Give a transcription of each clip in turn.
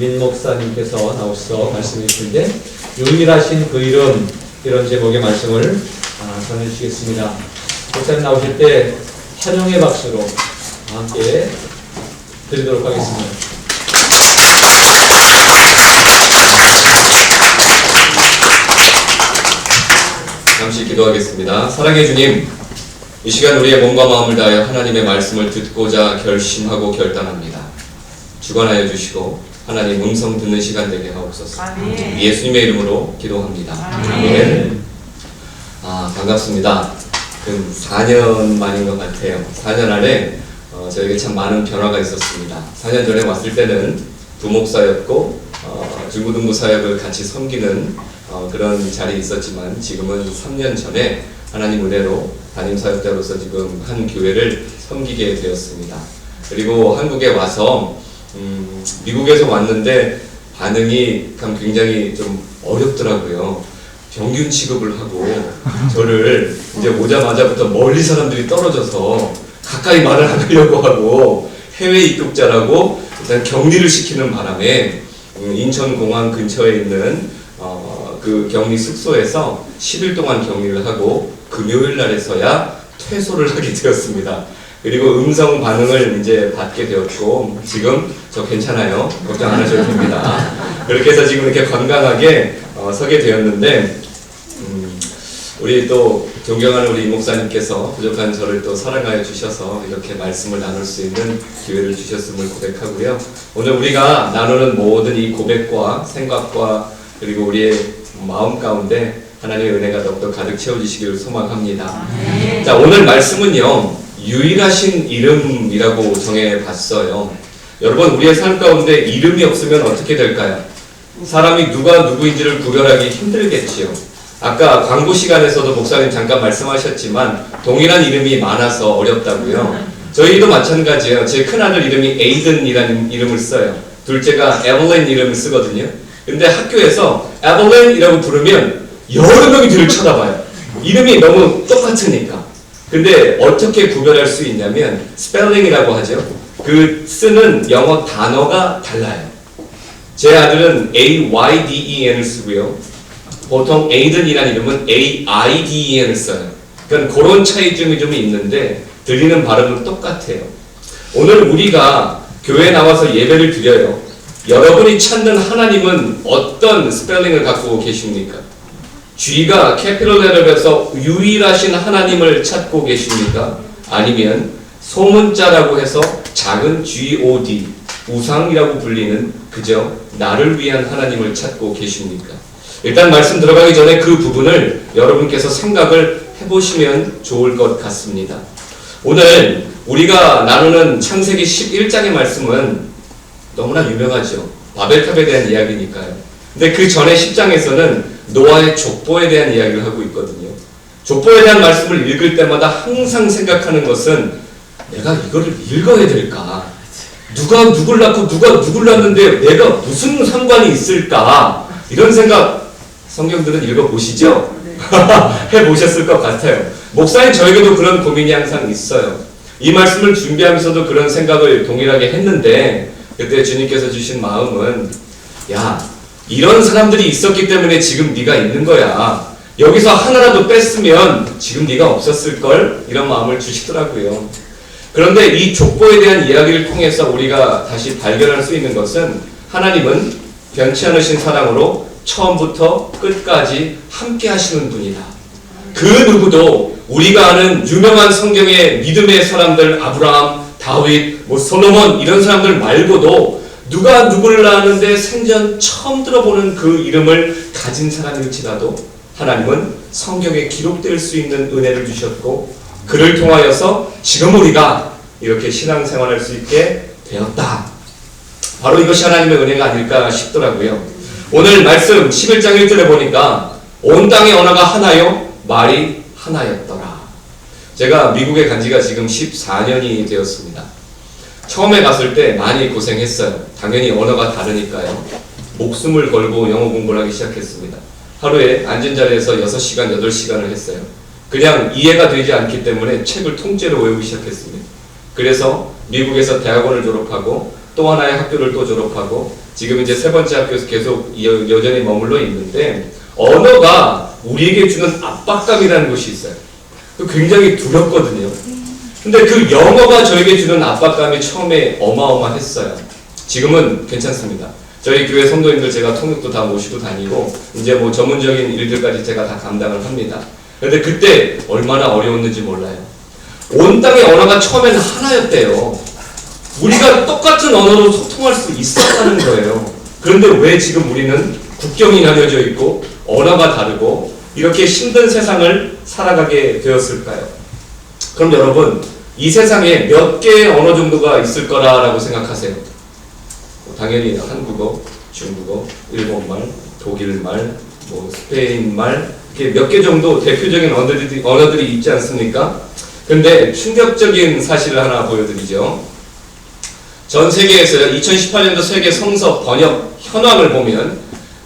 유민 목사님께서 나오셔서 말씀해 주신데 유일하신 그 이름, 이런 제목의 말씀을 전해주시겠습니다. 목사님 나오실 때 환영의 박수로 함께 드리도록 하겠습니다. 잠시 기도하겠습니다. 사랑의 주님, 이 시간 우리의 몸과 마음을 다하여 하나님의 말씀을 듣고자 결심하고 결단합니다. 주관하여 주시고 하나님 음성 듣는 시간 되게 하옵소서. 아멘. 예수님의 이름으로 기도합니다. 아멘. 반갑습니다. 4년 만인 것 같아요. 4년 안에 저에게 참 많은 변화가 있었습니다. 4년 전에 왔을 때는 부목사였고 중고등부 사역을 같이 섬기는 그런 자리에 있었지만 지금은 3년 전에 하나님 은혜로 담임사역자로서 지금 한 교회를 섬기게 되었습니다. 그리고 한국에 와서 미국에서 왔는데 반응이 굉장히 좀 어렵더라고요. 병균 취급을 하고 저를 이제 오자마자부터 멀리 사람들이 떨어져서 가까이 말을 안 하려고 하고 해외 입국자라고 일단 격리를 시키는 바람에 인천공항 근처에 있는 그 격리 숙소에서 10일 동안 격리를 하고 금요일 날에서야 퇴소를 하게 되었습니다. 그리고 음성 반응을 이제 받게 되었고 지금 저 괜찮아요. 걱정 안 하셔도 됩니다. 그렇게 해서 지금 이렇게 건강하게 서게 되었는데 우리 또 존경하는 우리 목사님께서 부족한 저를 또 사랑하여 주셔서 이렇게 말씀을 나눌 수 있는 기회를 주셨음을 고백하고요. 오늘 우리가 나누는 모든 이 고백과 생각과 그리고 우리의 마음 가운데 하나님의 은혜가 더욱더 가득 채워주시기를 소망합니다. 자, 오늘 말씀은요, 유일하신 이름이라고 정해봤어요. 여러분, 우리의 삶 가운데 이름이 없으면 어떻게 될까요? 사람이 누가 누구인지를 구별하기 힘들겠지요. 아까 광고 시간에서도 목사님 잠깐 말씀하셨지만 동일한 이름이 많아서 어렵다고요. 저희도 마찬가지예요. 제 큰아들 이름이 에이든이라는 이름을 써요. 둘째가 에블렌 이름을 쓰거든요. 근데 학교에서 에블렌이라고 부르면 여러 명이 뒤를 쳐다봐요. 이름이 너무 똑같으니까. 근데 어떻게 구별할 수 있냐면 스펠링이라고 하죠. 그 쓰는 영어 단어가 달라요. 제 아들은 A-Y-D-E-N을 쓰고요. 보통 에이든이라는 이름은 A-I-D-E-N을 써요. 그러니까 그런 차이점이 좀 있는데 들리는 발음은 똑같아요. 오늘 우리가 교회에 나와서 예배를 드려요. 여러분이 찾는 하나님은 어떤 스펠링을 갖고 계십니까? G가 캐피털 레터에서 유일하신 하나님을 찾고 계십니까? 아니면 소문자라고 해서 작은 G-O-D, 우상이라고 불리는 그저 나를 위한 하나님을 찾고 계십니까? 일단 말씀 들어가기 전에 그 부분을 여러분께서 생각을 해보시면 좋을 것 같습니다. 오늘 우리가 나누는 창세기 11장의 말씀은 너무나 유명하죠. 바벨탑에 대한 이야기니까요. 근데 그 전에 10장에서는 노아의 족보에 대한 이야기를 하고 있거든요. 족보에 대한 말씀을 읽을 때마다 항상 생각하는 것은 내가 이거를 읽어야 될까? 누가 누굴 낳고 누가 누굴 낳는데 내가 무슨 상관이 있을까? 이런 생각 성경들은 읽어보시죠? 해보셨을 것 같아요. 목사님 저에게도 그런 고민이 항상 있어요. 이 말씀을 준비하면서도 그런 생각을 동일하게 했는데 그때 주님께서 주신 마음은 야, 이런 사람들이 있었기 때문에 지금 네가 있는 거야. 여기서 하나라도 뺐으면 지금 네가 없었을걸? 이런 마음을 주시더라고요. 그런데 이 족보에 대한 이야기를 통해서 우리가 다시 발견할 수 있는 것은 하나님은 변치 않으신 사랑으로 처음부터 끝까지 함께 하시는 분이다. 그 누구도 우리가 아는 유명한 성경의 믿음의 사람들 아브라함, 다윗, 솔로몬 이런 사람들 말고도 누가 누구를 낳았는데 생전 처음 들어보는 그 이름을 가진 사람일지라도 하나님은 성경에 기록될 수 있는 은혜를 주셨고 그를 통하여서 지금 우리가 이렇게 신앙생활할 수 있게 되었다. 바로 이것이 하나님의 은혜가 아닐까 싶더라고요. 오늘 말씀 11장 1절에 보니까 온 땅의 언어가 하나요 말이 하나였더라. 제가 미국에 간 지가 지금 14년이 되었습니다. 처음에 갔을 때 많이 고생했어요. 당연히 언어가 다르니까요. 목숨을 걸고 영어 공부를 하기 시작했습니다. 하루에 앉은 자리에서 6시간, 8시간을 했어요. 그냥 이해가 되지 않기 때문에 책을 통째로 외우기 시작했습니다. 그래서 미국에서 대학원을 졸업하고 또 하나의 학교를 또 졸업하고 지금 이제 세 번째 학교에서 계속 여전히 머물러 있는데 언어가 우리에게 주는 압박감이라는 것이 있어요. 굉장히 두렵거든요. 근데 그 영어가 저에게 주는 압박감이 처음에 어마어마했어요. 지금은 괜찮습니다. 저희 교회 성도님들 제가 통역도 다 모시고 다니고 이제 뭐 전문적인 일들까지 제가 다 감당을 합니다. 근데 그때 얼마나 어려웠는지 몰라요. 온 땅의 언어가 처음에는 하나였대요. 우리가 똑같은 언어로 소통할 수 있었다는 거예요. 그런데 왜 지금 우리는 국경이 나뉘어져 있고 언어가 다르고 이렇게 힘든 세상을 살아가게 되었을까요? 그럼 여러분, 이 세상에 몇 개의 언어 정도가 있을 거라고 생각하세요? 당연히 한국어, 중국어, 일본말, 독일말, 뭐 스페인말 이렇게 몇 개 정도 대표적인 언어들이 있지 않습니까? 근데 충격적인 사실을 하나 보여드리죠. 전 세계에서요, 2018년도 세계 성서 번역 현황을 보면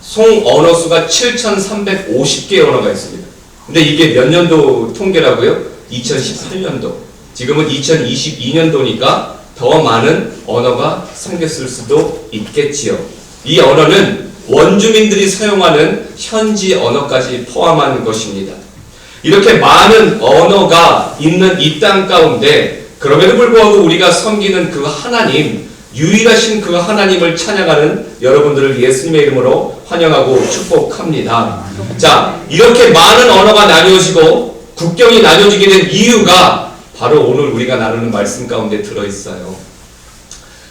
총 언어 수가 7,350개의 언어가 있습니다. 근데 이게 몇 년도 통계라고요? 2018년도. 지금은 2022년도니까 더 많은 언어가 생겼을 수도 있겠지요. 이 언어는 원주민들이 사용하는 현지 언어까지 포함한 것입니다. 이렇게 많은 언어가 있는 이 땅 가운데 그럼에도 불구하고 우리가 섬기는 그 하나님, 유일하신 그 하나님을 찬양하는 여러분들을 예수님의 이름으로 환영하고 축복합니다. 자, 이렇게 많은 언어가 나뉘어지고 국경이 나뉘어지게 된 이유가 바로 오늘 우리가 나누는 말씀 가운데 들어있어요.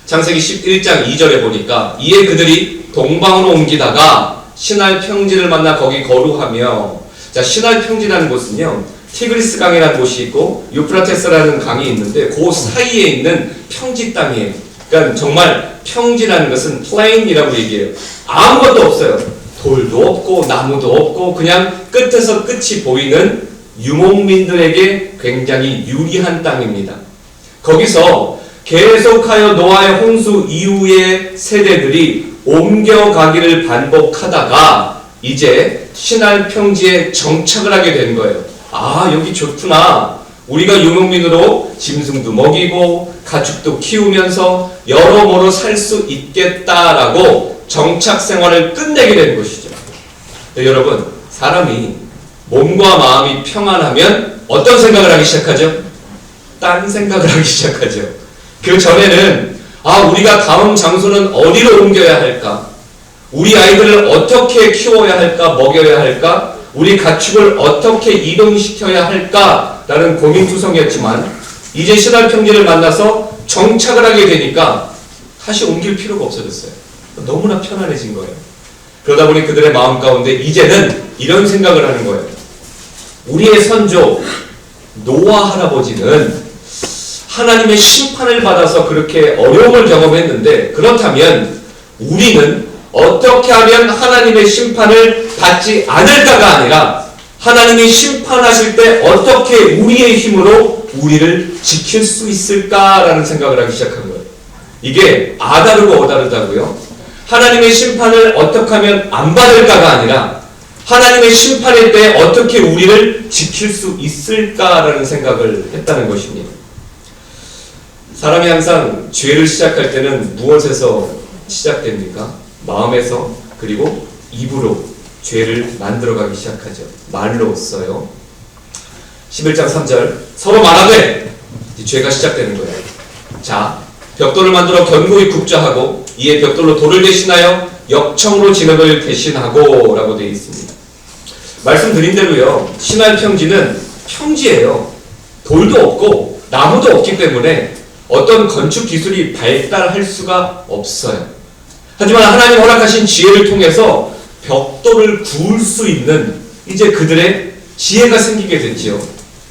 창세기 11장 2절에 보니까 이에 그들이 동방으로 옮기다가 시날 평지를 만나 거기 거루하며, 자, 시날 평지라는 곳은요, 티그리스 강이라는 곳이 있고 유프라테스라는 강이 있는데 그 사이에 있는 평지 땅이에요. 그러니까 정말 평지라는 것은 플레인이라고 얘기해요. 아무것도 없어요. 돌도 없고 나무도 없고 그냥 끝에서 끝이 보이는 유목민들에게 굉장히 유리한 땅입니다. 거기서 계속하여 노아의 홍수 이후의 세대들이 옮겨가기를 반복하다가 이제 시날 평지에 정착을 하게 된 거예요. 아, 여기 좋구나. 우리가 유목민으로 짐승도 먹이고 가축도 키우면서 여러모로 살 수 있겠다라고 정착 생활을 끝내게 된 것이죠. 네, 여러분, 사람이 몸과 마음이 평안하면 어떤 생각을 하기 시작하죠? 딴 생각을 하기 시작하죠. 그 전에는 우리가 다음 장소는 어디로 옮겨야 할까? 우리 아이들을 어떻게 키워야 할까? 먹여야 할까? 우리 가축을 어떻게 이동시켜야 할까라는 고민투성이었지만 이제 시날 평지를 만나서 정착을 하게 되니까 다시 옮길 필요가 없어졌어요. 너무나 편안해진 거예요. 그러다 보니 그들의 마음 가운데 이제는 이런 생각을 하는 거예요. 우리의 선조 노아 할아버지는 하나님의 심판을 받아서 그렇게 어려움을 경험했는데 그렇다면 우리는 어떻게 하면 하나님의 심판을 받지 않을까가 아니라 하나님이 심판하실 때 어떻게 우리의 힘으로 우리를 지킬 수 있을까라는 생각을 하기 시작한 거예요. 이게 아다르고 어다르다고요. 하나님의 심판을 어떻게 하면 안 받을까가 아니라 하나님의 심판일 때 어떻게 우리를 지킬 수 있을까라는 생각을 했다는 것입니다. 사람이 항상 죄를 시작할 때는 무엇에서 시작됩니까? 마음에서, 그리고 입으로 죄를 만들어가기 시작하죠. 말로써요. 11장 3절 서로 말하되 죄가 시작되는 거예요. 자, 벽돌을 만들어 견고히 굽자하고 이에 벽돌로 돌을 대신하여 역청으로 진흙을 대신하고 라고 되어 있습니다. 말씀드린 대로요, 시날 평지는 평지예요. 돌도 없고 나무도 없기 때문에 어떤 건축 기술이 발달할 수가 없어요. 하지만 하나님 허락하신 지혜를 통해서 벽돌을 구울 수 있는 이제 그들의 지혜가 생기게 됐지요.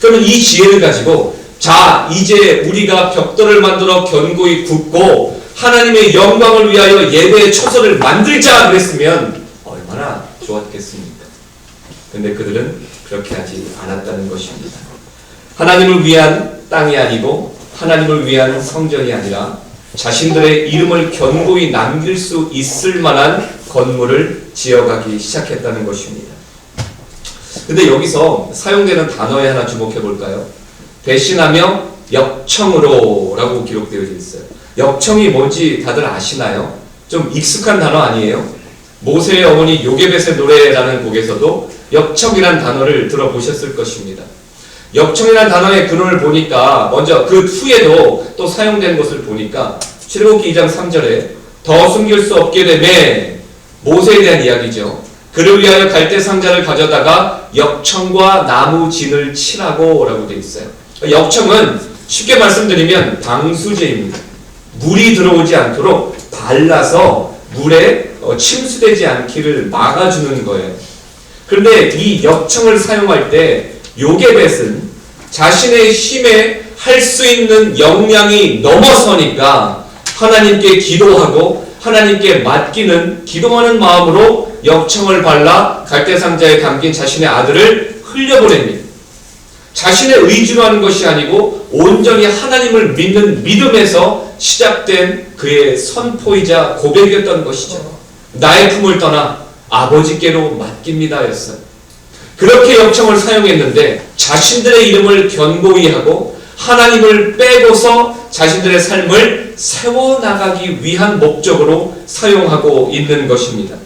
그러면 이 지혜를 가지고 자, 이제 우리가 벽돌을 만들어 견고히 굽고 하나님의 영광을 위하여 예배의 처소를 만들자 그랬으면 얼마나 좋았겠습니까? 근데 그들은 그렇게 하지 않았다는 것입니다. 하나님을 위한 땅이 아니고 하나님을 위한 성전이 아니라 자신들의 이름을 견고히 남길 수 있을 만한 건물을 지어가기 시작했다는 것입니다. 근데 여기서 사용되는 단어에 하나 주목해 볼까요? 대신하며 역청으로 라고 기록되어 있어요. 역청이 뭔지 다들 아시나요? 좀 익숙한 단어 아니에요? 모세의 어머니 요게벳의 노래라는 곡에서도 역청이란 단어를 들어보셨을 것입니다. 역청이란 단어의 근원을 보니까 먼저 그 후에도 또 사용된 것을 보니까 출애굽기 2장 3절에 더 숨길 수 없게 되매 모세에 대한 이야기죠. 그를 위하여 갈대 상자를 가져다가 역청과 나무 진을 치라고 라고 되어 있어요. 역청은 쉽게 말씀드리면 방수제입니다. 물이 들어오지 않도록 발라서 물에 침수되지 않기를 막아주는 거예요. 그런데 이 역청을 사용할 때 요게벳은 자신의 힘에 할 수 있는 역량이 넘어서니까 하나님께 기도하고 하나님께 맡기는 기도하는 마음으로 역청을 발라 갈대상자에 담긴 자신의 아들을 흘려보냅니다. 자신의 의지로 하는 것이 아니고 온전히 하나님을 믿는 믿음에서 시작된 그의 선포이자 고백이었던 것이죠. 나의 품을 떠나 아버지께로 맡깁니다 였어요. 그렇게 역청을 사용했는데 자신들의 이름을 견고히 하고 하나님을 빼고서 자신들의 삶을 세워나가기 위한 목적으로 사용하고 있는 것입니다.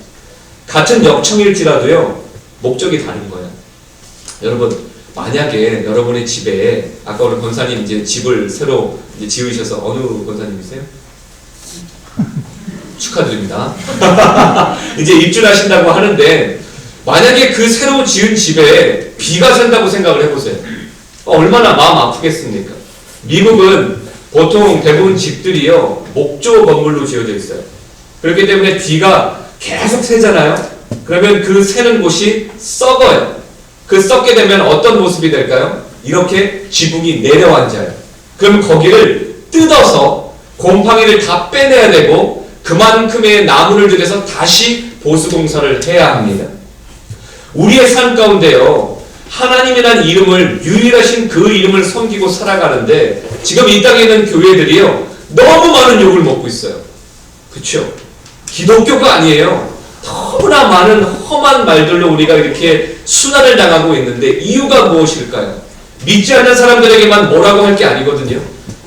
같은 역청일지라도요, 목적이 다른 거예요. 여러분, 만약에 여러분의 집에, 아까 우리 권사님 이제 집을 새로 이제 지으셔서 어느 권사님이세요? 축하드립니다. 이제 입주하신다고 하는데, 만약에 그 새로 지은 집에 비가 샌다고 생각을 해보세요. 얼마나 마음 아프겠습니까? 미국은 보통 대부분 집들이요, 목조 건물로 지어져 있어요. 그렇기 때문에 비가 계속 새잖아요? 그러면 그 새는 곳이 썩어요. 그 썩게 되면 어떤 모습이 될까요? 이렇게 지붕이 내려앉아요. 그럼 거기를 뜯어서 곰팡이를 다 빼내야 되고 그만큼의 나무를 들여서 다시 보수공사를 해야 합니다. 우리의 삶 가운데요, 하나님이란 이름을, 유일하신 그 이름을 섬기고 살아가는데 지금 이 땅에 있는 교회들이요, 너무 많은 욕을 먹고 있어요. 그렇죠? 기독교가 아니에요. 너무나 많은 험한 말들로 우리가 이렇게 순환을 당하고 있는데 이유가 무엇일까요? 믿지 않는 사람들에게만 뭐라고 할 게 아니거든요.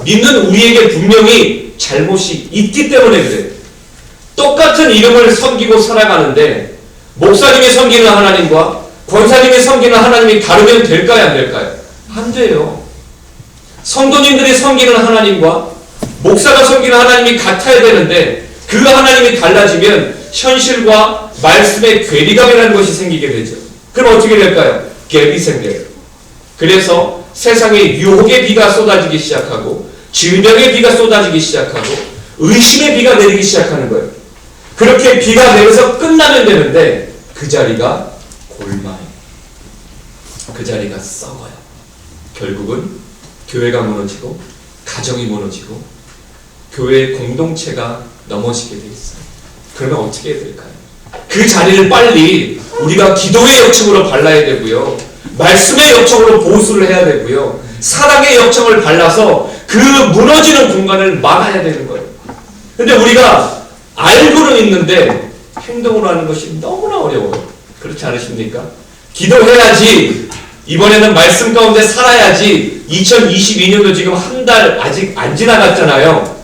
믿는 우리에게 분명히 잘못이 있기 때문에 그래요. 똑같은 이름을 섬기고 살아가는데 목사님이 섬기는 하나님과 권사님이 섬기는 하나님이 다르면 될까요, 안 될까요? 안 돼요. 성도님들이 섬기는 하나님과 목사가 섬기는 하나님이 같아야 되는데 그 하나님이 달라지면 현실과 말씀의 괴리감이라는 것이 생기게 되죠. 그럼 어떻게 될까요? 갭이 생겨요. 그래서 세상에 유혹의 비가 쏟아지기 시작하고 질병의 비가 쏟아지기 시작하고 의심의 비가 내리기 시작하는 거예요. 그렇게 비가 내려서 끝나면 되는데 그 자리가 골마요. 그 자리가 썩어요. 결국은 교회가 무너지고 가정이 무너지고 교회의 공동체가 넘어지게 돼 있어요. 그러면 어떻게 해야 될까요? 그 자리를 빨리 우리가 기도의 역청으로 발라야 되고요, 말씀의 역청으로 보수를 해야 되고요, 사랑의 역청을 발라서 그 무너지는 공간을 막아야 되는 거예요. 근데 우리가 알고는 있는데 행동으로 하는 것이 너무나 어려워요. 그렇지 않으십니까? 기도해야지, 이번에는 말씀 가운데 살아야지. 2022년도 지금 한 달 아직 안 지나갔잖아요.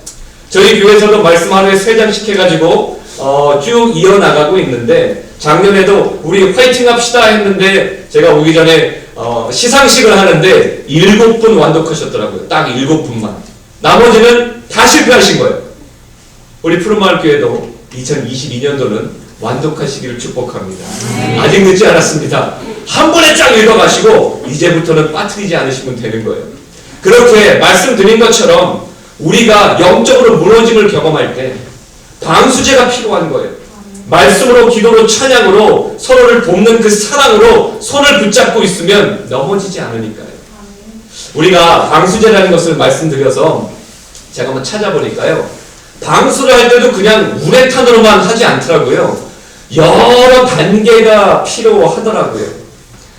저희 교회에서도 말씀 하루에 3장씩 해가지고 쭉 이어나가고 있는데, 작년에도 우리 화이팅 합시다 했는데 제가 오기 전에 시상식을 하는데 7분 완독하셨더라고요. 딱 7분만. 나머지는 다 실패하신 거예요. 우리 푸른마을 교회도 2022년도는 완독하시기를 축복합니다. 아직 늦지 않았습니다. 한 번에 쫙 읽어가시고 이제부터는 빠뜨리지 않으시면 되는 거예요. 그렇게 말씀드린 것처럼 우리가 영적으로 무너짐을 경험할 때 방수제가 필요한 거예요. 말씀으로, 기도로, 찬양으로 서로를 돕는 그 사랑으로 손을 붙잡고 있으면 넘어지지 않으니까요. 우리가 방수제라는 것을 말씀드려서 제가 한번 찾아보니까요, 방수를 할 때도 그냥 우레탄으로만 하지 않더라고요. 여러 단계가 필요하더라고요.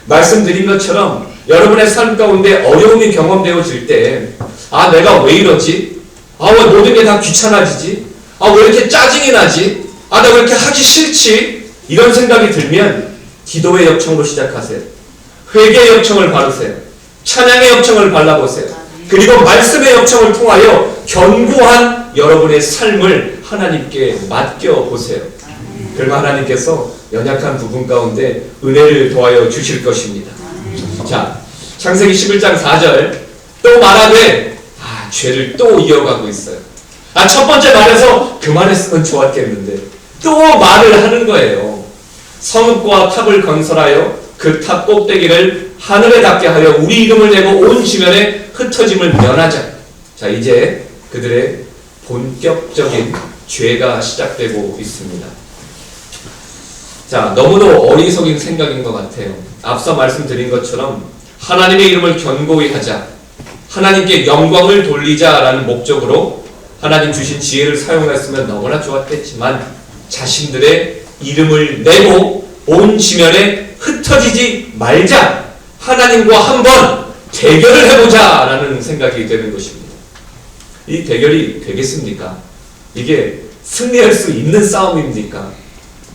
말씀드린 것처럼 여러분의 삶 가운데 어려움이 경험되어질 때, 아, 내가 왜 이러지? 아, 왜 모든 게 다 귀찮아지지? 아, 왜 이렇게 짜증이 나지? 아, 나 왜 이렇게 하기 싫지? 이런 생각이 들면 기도의 역청으로 시작하세요. 회개의 역청을 바르세요. 찬양의 역청을 발라보세요. 그리고 말씀의 역청을 통하여 견고한 여러분의 삶을 하나님께 맡겨보세요. 그러면 하나님께서 연약한 부분 가운데 은혜를 더하여 주실 것입니다. 자, 창세기 11장 4절 또 말하되 죄를 또 이어가고 있어요. 첫 번째 말에서 그만했으면 좋았겠는데 또 말을 하는 거예요. 성읍과 탑을 건설하여 그 탑 꼭대기를 하늘에 닿게 하여 우리 이름을 내고 온 지면에 흩어짐을 면하자. 자, 이제 그들의 본격적인 죄가 시작되고 있습니다. 자, 너무도 어리석인 생각인 것 같아요. 앞서 말씀드린 것처럼 하나님의 이름을 견고히 하자, 하나님께 영광을 돌리자라는 목적으로 하나님 주신 지혜를 사용했으면 너무나 좋았겠지만 자신들의 이름을 내고 온 지면에 흩어지지 말자, 하나님과 한번 대결을 해보자 라는 생각이 되는 것입니다. 이 대결이 되겠습니까? 이게 승리할 수 있는 싸움입니까?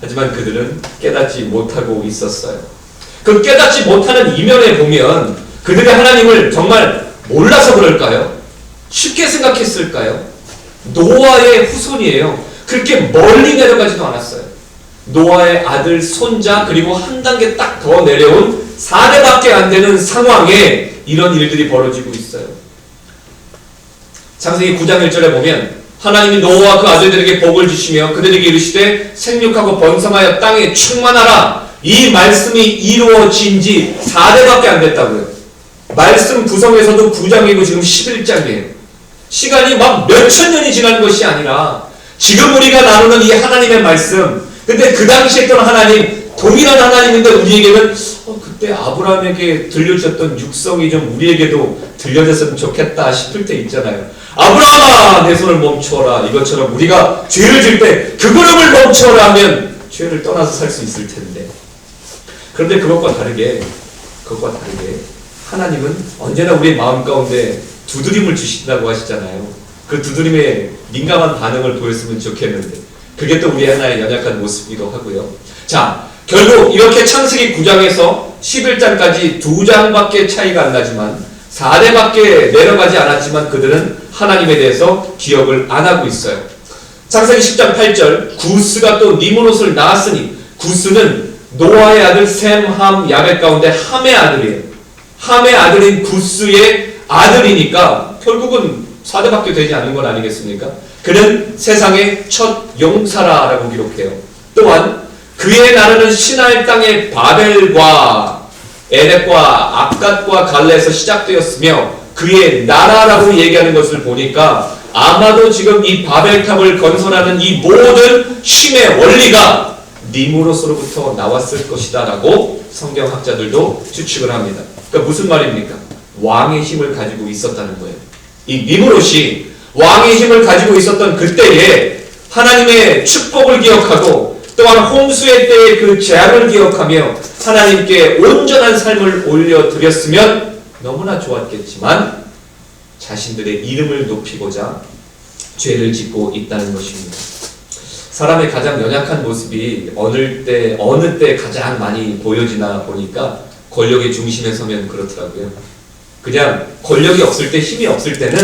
하지만 그들은 깨닫지 못하고 있었어요. 그 깨닫지 못하는 이면에 보면 그들이 하나님을 정말 몰라서 그럴까요? 쉽게 생각했을까요? 노아의 후손이에요. 그렇게 멀리 내려가지도 않았어요. 노아의 아들, 손자, 그리고 한 단계 딱 더 내려온 4대밖에 안 되는 상황에 이런 일들이 벌어지고 있어요. 창세기 9장 1절에 보면 하나님이 노아와 그 아들들에게 복을 주시며 그들에게 이르시되 생육하고 번성하여 땅에 충만하라. 이 말씀이 이루어진 지 4대밖에 안 됐다고요. 말씀 구성에서도 9장이고 지금 11장이에요. 시간이 막 몇천 년이 지난 것이 아니라 지금 우리가 나누는 이 하나님의 말씀, 근데 그 당시에 있던 하나님, 동일한 하나님인데 우리에게는 그때 아브라함에게 들려줬던 육성이 좀 우리에게도 들려졌으면 좋겠다 싶을 때 있잖아요. 아브라함아 내 손을 멈추어라. 이것처럼 우리가 죄를 질 때 그 걸음을 멈추어라 하면 죄를 떠나서 살 수 있을 텐데, 그런데 그것과 다르게 하나님은 언제나 우리의 마음 가운데 두드림을 주신다고 하시잖아요. 그 두드림에 민감한 반응을 보였으면 좋겠는데 그게 또 우리의 하나의 연약한 모습이기도 하고요. 자, 결국 이렇게 창세기 9장에서 11장까지 2장밖에 차이가 안 나지만 4대밖에 내려가지 않았지만 그들은 하나님에 대해서 기억을 안 하고 있어요. 창세기 10장 8절 구스가 또 니므롯을 낳았으니, 구스는 노아의 아들 셈, 함, 야벳 가운데 함의 아들이에요. 함의 아들인 구스의 아들이니까 결국은 4대밖에 되지 않는 건 아니겠습니까? 그는 세상의 첫 용사라라고 기록해요. 또한 그의 나라는 시나이 땅의 바벨과 에렉과 악갓과 갈레에서 시작되었으며 그의 나라라고 얘기하는 것을 보니까 아마도 지금 이 바벨탑을 건설하는 이 모든 힘의 원리가 니므롯으로부터 나왔을 것이다 라고 성경학자들도 추측을 합니다. 그러니까 무슨 말입니까? 왕의 힘을 가지고 있었다는 거예요. 이 니므롯이 왕의 힘을 가지고 있었던 그때에 하나님의 축복을 기억하고 또한 홍수의 때의 그 재앙을 기억하며 하나님께 온전한 삶을 올려드렸으면 너무나 좋았겠지만 자신들의 이름을 높이고자 죄를 짓고 있다는 것입니다. 사람의 가장 연약한 모습이 어느 때 가장 많이 보여지나 보니까 권력의 중심에 서면 그렇더라고요. 그냥 권력이 없을 때, 힘이 없을 때는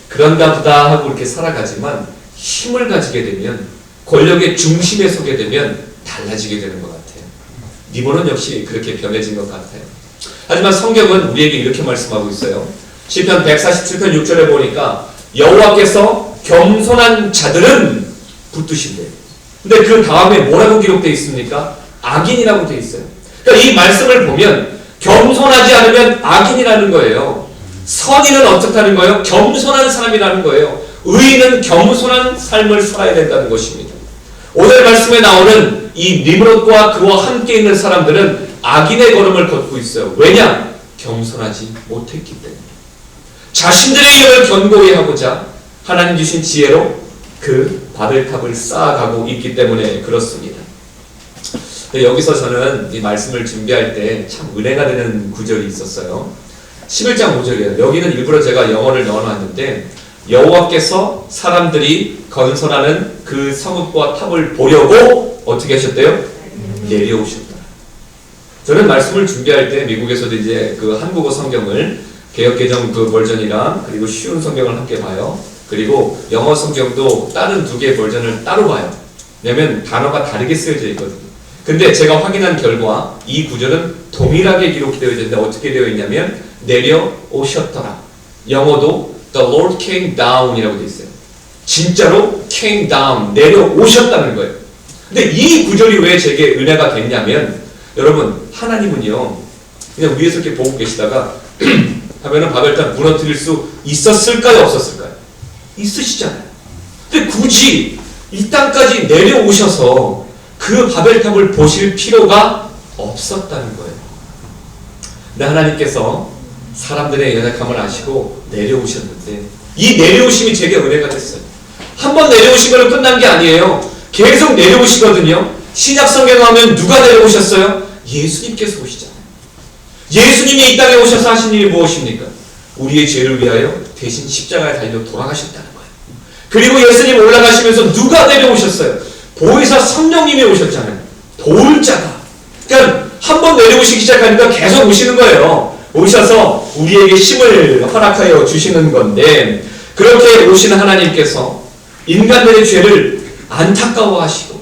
그런가 보다 하고 이렇게 살아가지만 힘을 가지게 되면, 권력의 중심에 서게 되면 달라지게 되는 것 같아요. 니므롯 역시 그렇게 변해진 것 같아요. 하지만 성경은 우리에게 이렇게 말씀하고 있어요. 시편 147편 6절에 보니까 여호와께서 겸손한 자들은 붙드신대요. 근데 그 다음에 뭐라고 기록되어 있습니까? 악인이라고 되어 있어요. 그러니까 이 말씀을 보면 겸손하지 않으면 악인이라는 거예요. 선인은 어떻다는 거예요? 겸손한 사람이라는 거예요. 의인은 겸손한 삶을 살아야 된다는 것입니다. 오늘 말씀에 나오는 이 니므롯과 그와 함께 있는 사람들은 악인의 걸음을 걷고 있어요. 왜냐? 겸손하지 못했기 때문에. 자신들의 이름을 견고히 하고자 하나님 주신 지혜로 그 바벨탑을 쌓아가고 있기 때문에 그렇습니다. 여기서 저는 이 말씀을 준비할 때 참 은혜가 되는 구절이 있었어요. 11장 5절이에요. 여기는 일부러 제가 영어를 넣어놨는데 여호와께서 사람들이 건설하는 그 성읍과 탑을 보려고 어떻게 하셨대요? 내려오셨다. 저는 말씀을 준비할 때 미국에서도 이제 그 한국어 성경을 개역개정 그 버전이랑 그리고 쉬운 성경을 함께 봐요. 그리고 영어 성경도 다른 두 개의 버전을 따로 봐요. 왜냐면 단어가 다르게 쓰여져 있거든요. 근데 제가 확인한 결과 이 구절은 동일하게 기록되어 있는데 어떻게 되어 있냐면 내려오셨더라. 영어도 The Lord came down 이라고 되어 있어요. 진짜로 came down, 내려오셨다는 거예요. 근데 이 구절이 왜 제게 은혜가 됐냐면 여러분 하나님은요 그냥 위에서 이렇게 보고 계시다가 하면은 바벨탑 무너뜨릴 수 있었을까요? 없었을까요? 있으시잖아요. 근데 굳이 이 땅까지 내려오셔서 그 바벨탑을 보실 필요가 없었다는 거예요. 근데 하나님께서 사람들의 연약함을 아시고 내려오셨는데 이 내려오심이 제게 은혜가 됐어요. 한번 내려오신 걸로 끝난 게 아니에요. 계속 내려오시거든요. 신약 성경 하면 누가 내려오셨어요? 예수님께서 오시잖아요. 예수님이 이 땅에 오셔서 하신 일이 무엇입니까? 우리의 죄를 위하여 대신 십자가에 달려 돌아가셨다는 거예요. 그리고 예수님 올라가시면서 누가 내려오셨어요? 보혜사 성령님이 오셨잖아요. 도울 자가. 그러니까 한번 내려오시기 시작하니까 계속 오시는 거예요. 오셔서 우리에게 힘을 허락하여 주시는 건데 그렇게 오시는 하나님께서 인간들의 죄를 안타까워하시고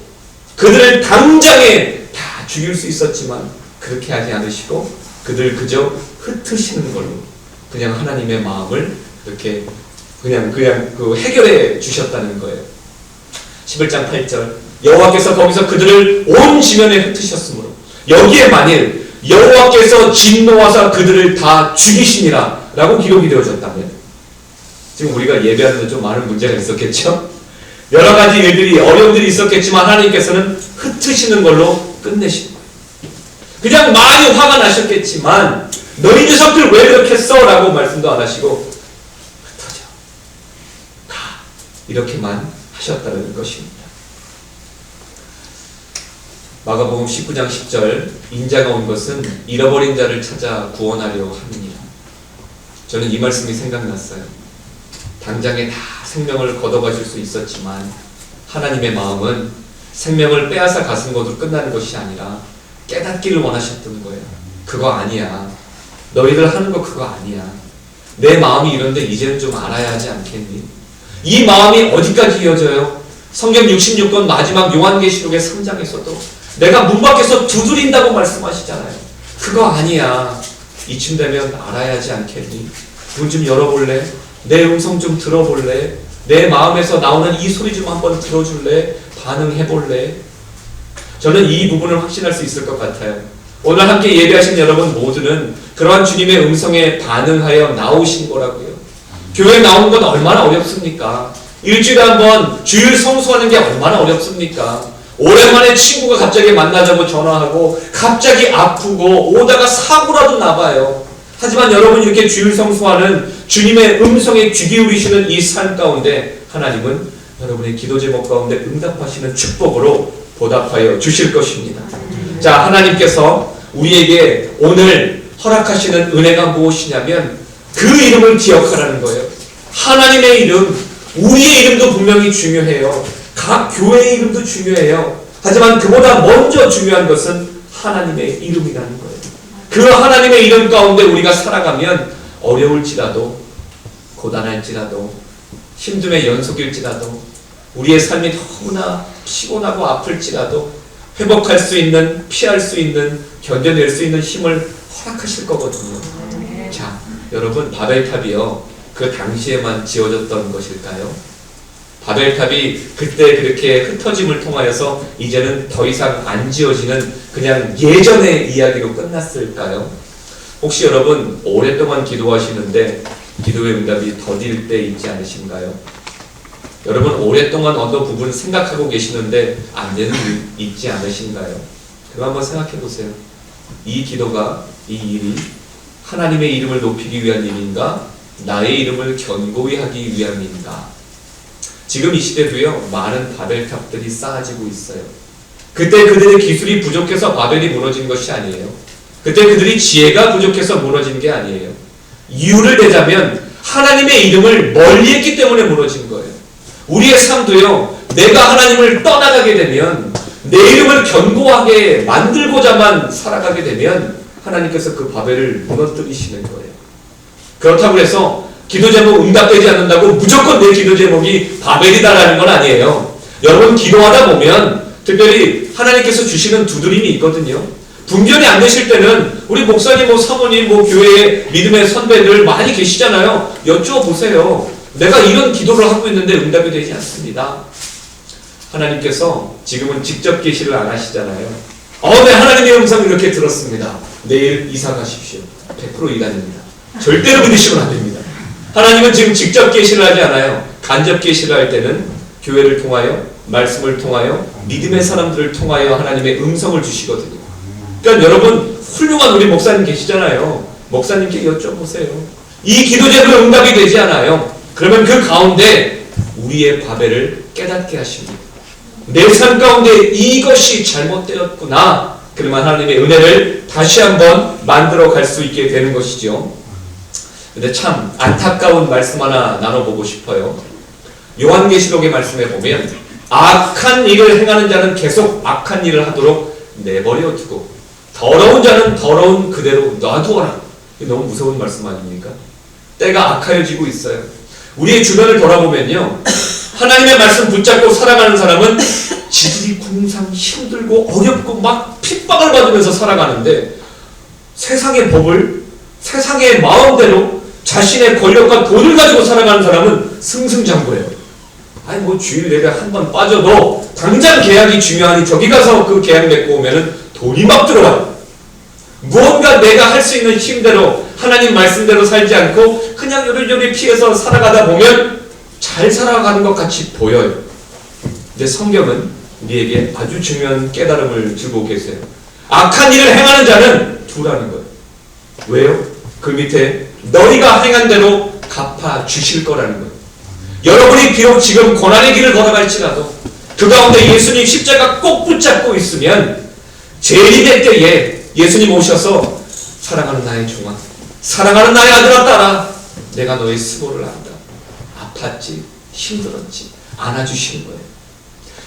그들을 당장에 다 죽일 수 있었지만 그렇게 하지 않으시고 그들 그저 흩으시는 걸로 그냥 하나님의 마음을 이렇게 그냥 그 해결해 주셨다는 거예요. 11장 8절 여호와께서 거기서 그들을 온 지면에 흩으셨으므로 여기에 만일 여호와께서 진노하사 그들을 다 죽이시니라 라고 기록이 되어졌다면 지금 우리가 예배하는데 좀 많은 문제가 있었겠죠? 여러 가지 일들이 어려움들이 있었겠지만 하나님께서는 흩으시는 걸로 끝내신 거예요. 그냥 많이 화가 나셨겠지만 너희 녀석들 왜 그렇게 써? 라고 말씀도 안 하시고 흩어져 다 이렇게만 하셨다는 것입니다. 마가복음 19장 10절 인자가 온 것은 잃어버린 자를 찾아 구원하려 함이니라. 저는 이 말씀이 생각났어요. 당장에 다 생명을 걷어가실 수 있었지만 하나님의 마음은 생명을 빼앗아 가신 것으로 끝나는 것이 아니라 깨닫기를 원하셨던 거예요. 그거 아니야. 너희들 하는 거 그거 아니야. 내 마음이 이런데 이제는 좀 알아야 하지 않겠니? 이 마음이 어디까지 이어져요? 성경 66권 마지막 요한계시록의 3장에서도 내가 문 밖에서 두드린다고 말씀하시잖아요. 그거 아니야. 이쯤 되면 알아야 하지 않겠니? 문 좀 열어볼래? 내 음성 좀 들어볼래? 내 마음에서 나오는 이 소리 좀 한번 들어줄래? 반응해볼래? 저는 이 부분을 확신할 수 있을 것 같아요. 오늘 함께 예배하신 여러분 모두는 그러한 주님의 음성에 반응하여 나오신 거라고요. 교회 나오는 건 얼마나 어렵습니까? 일주일에 한번 주일 성수하는 게 얼마나 어렵습니까? 오랜만에 친구가 갑자기 만나자고 전화하고 갑자기 아프고 오다가 사고라도 나봐요. 하지만 여러분 이렇게 주일 성수하는 주님의 음성에 귀 기울이시는 이 삶 가운데 하나님은 여러분의 기도 제목 가운데 응답하시는 축복으로 보답하여 주실 것입니다. 자, 하나님께서 우리에게 오늘 허락하시는 은혜가 무엇이냐면 그 이름을 기억하라는 거예요. 하나님의 이름, 우리의 이름도 분명히 중요해요. 각 교회의 이름도 중요해요. 하지만 그보다 먼저 중요한 것은 하나님의 이름이라는 거예요. 그 하나님의 이름 가운데 우리가 살아가면 어려울지라도 고단할지라도 힘듦의 연속일지라도 우리의 삶이 너무나 피곤하고 아플지라도 회복할 수 있는, 피할 수 있는, 견뎌낼 수 있는 힘을 허락하실 거거든요. 자, 여러분 바벨탑이요 그 당시에만 지어졌던 것일까요? 바벨탑이 그때 그렇게 흩어짐을 통하여서 이제는 더 이상 안 지어지는 그냥 예전의 이야기로 끝났을까요? 혹시 여러분 오랫동안 기도하시는데 기도의 응답이 더딜 때 있지 않으신가요? 여러분 오랫동안 어떤 부분 생각하고 계시는데 안 되는 일 있지 않으신가요? 그거 한번 생각해 보세요. 이 기도가, 이 일이 하나님의 이름을 높이기 위한 일인가? 나의 이름을 견고히 하기 위함인가? 지금 이 시대도요 많은 바벨탑들이 쌓아지고 있어요. 그때 그들의 기술이 부족해서 바벨이 무너진 것이 아니에요. 그때 그들이 지혜가 부족해서 무너진 게 아니에요. 이유를 대자면 하나님의 이름을 멀리했기 때문에 무너진 거예요. 우리의 삶도요 내가 하나님을 떠나가게 되면 내 이름을 견고하게 만들고자만 살아가게 되면 하나님께서 그 바벨을 무너뜨리시는 거예요. 그렇다고 해서 기도 제목 응답되지 않는다고 무조건 내 기도 제목이 바벨이다라는 건 아니에요. 여러분 기도하다 보면 특별히 하나님께서 주시는 두드림이 있거든요. 분별이 안 되실 때는 우리 목사님, 사모님, 교회에 믿음의 선배들 많이 계시잖아요. 여쭤보세요. 내가 이런 기도를 하고 있는데 응답이 되지 않습니다. 하나님께서 지금은 직접 계시를 안 하시잖아요. 네, 하나님의 음성을 이렇게 들었습니다. 내일 이사 가십시오. 100% 이단입니다. 절대로 믿으시면 안 됩니다. 하나님은 지금 직접 계시를 하지 않아요. 간접 계시를 할 때는 교회를 통하여, 말씀을 통하여, 믿음의 사람들을 통하여 하나님의 음성을 주시거든요. 그러니까 여러분 훌륭한 우리 목사님 계시잖아요. 목사님께 여쭤보세요. 이 기도 제목 응답이 되지 않아요. 그러면 그 가운데 우리의 바벨을 깨닫게 하십니다. 내 삶 가운데 이것이 잘못되었구나. 그러면 하나님의 은혜를 다시 한번 만들어 갈 수 있게 되는 것이죠. 근데 참 안타까운 말씀 하나 나눠보고 싶어요. 요한계시록의 말씀에 보면 악한 일을 행하는 자는 계속 악한 일을 하도록 내버려 두고 더러운 자는 더러운 그대로 놔두어라. 이게 너무 무서운 말씀 아닙니까? 때가 악하여지고 있어요. 우리의 주변을 돌아보면요, 하나님의 말씀 붙잡고 살아가는 사람은 지질이 궁상 힘들고 어렵고 막 핍박을 받으면서 살아가는데 세상의 법을 세상의 마음대로 자신의 권력과 돈을 가지고 살아가는 사람은 승승장구해요. 아니 주일 예배 한 번 빠져도 당장 계약이 중요하니 저기 가서 그 계약 맺고 오면은 돈이 막 들어와요. 무언가 내가 할 수 있는 힘대로 하나님 말씀대로 살지 않고 그냥 요리조리 피해서 살아가다 보면 잘 살아가는 것 같이 보여요. 근데 성경은 우리에게 아주 중요한 깨달음을 주고 계세요. 악한 일을 행하는 자는 두라는 거예요. 왜요? 그 밑에 너희가 행한 대로 갚아 주실 거라는 거예요. 여러분이 비록 지금 고난의 길을 걸어갈지라도 그 가운데 예수님 십자가 꼭 붙잡고 있으면 재림의 때에 예수님 오셔서 사랑하는 나의 종아, 사랑하는 나의 아들아 딸아, 내가 너의 수고를 안다. 아팠지, 힘들었지, 안아주시는 거예요.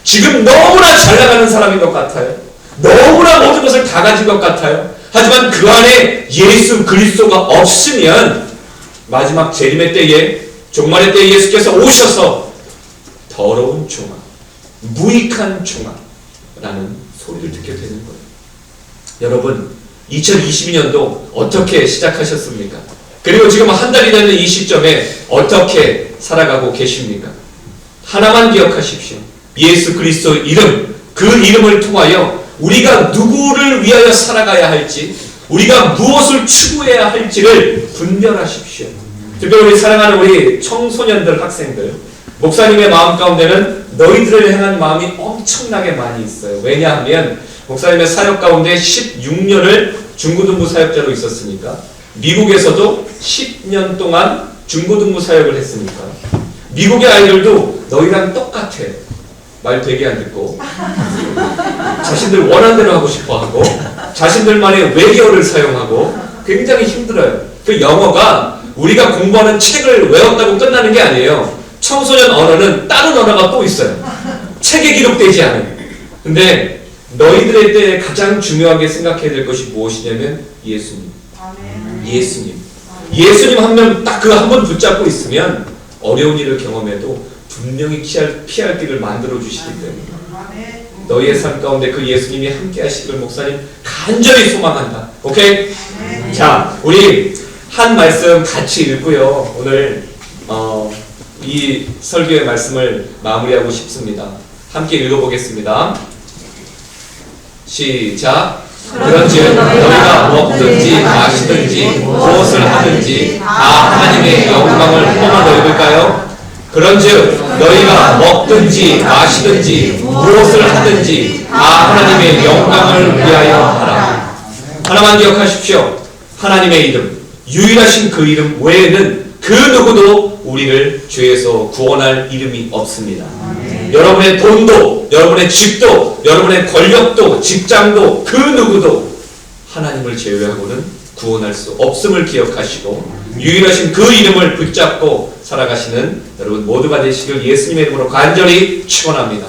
지금 너무나 잘 나가는 사람인 것 같아요. 너무나 모든 것을 다 가진 것 같아요. 하지만 그 안에 예수 그리스도가 없으면 마지막 재림의 때에, 종말의 때에 예수께서 오셔서 더러운 종아, 무익한 종아 라는 소리를 듣게 되는 거예요. 여러분 2022년도 어떻게 시작하셨습니까? 그리고 지금 한 달이 되는 이 시점에 어떻게 살아가고 계십니까? 하나만 기억하십시오. 예수 그리스도 이름, 그 이름을 통하여 우리가 누구를 위하여 살아가야 할지, 우리가 무엇을 추구해야 할지를 분별하십시오. 특별히 우리 사랑하는 우리 청소년들, 학생들, 목사님의 마음 가운데는 너희들을 향한 마음이 엄청나게 많이 있어요. 왜냐하면 목사님의 사역 가운데 16년을 중고등부 사역자로 있었으니까, 미국에서도 10년 동안 중고등부 사역을 했으니까 미국의 아이들도 너희랑 똑같아. 말 되게 안 듣고 자신들 원하는 대로 하고 싶어하고 자신들만의 외계어를 사용하고 굉장히 힘들어요. 그 영어가 우리가 공부하는 책을 외웠다고 끝나는 게 아니에요. 청소년 언어는 다른 언어가 또 있어요. 책에 기록되지 않은. 근데 너희들의 때에 가장 중요하게 생각해야 될 것이 무엇이냐면 예수님. 예수님 한 명 딱 그 한 번 붙잡고 있으면 어려운 일을 경험해도 분명히 피할 길을 만들어 주시기 때문에 너희의 삶 가운데 그 예수님이 함께 하시길 목사님 간절히 소망한다. 오케이? 자, 우리 한 말씀 같이 읽고요. 오늘 이 설교의 말씀을 마무리하고 싶습니다. 함께 읽어보겠습니다. 시작. 그런즉 너희가 먹든지 마시든지 무엇을 하든지 다 하나님의 영광을 뿜어 넓을까요? 그런즉 너희가 먹든지 마시든지 무엇을 하든지 다 하나님의 영광을 위하여 하라. 하나만 기억하십시오. 하나님의 이름, 유일하신 그 이름 외에는 그 누구도 우리를 죄에서 구원할 이름이 없습니다. 여러분의 돈도, 여러분의 집도, 여러분의 권력도, 직장도, 그 누구도 하나님을 제외하고는 구원할 수 없음을 기억하시고 유일하신 그 이름을 붙잡고 살아가시는 여러분 모두가 되시길 예수님의 이름으로 간절히 축원합니다.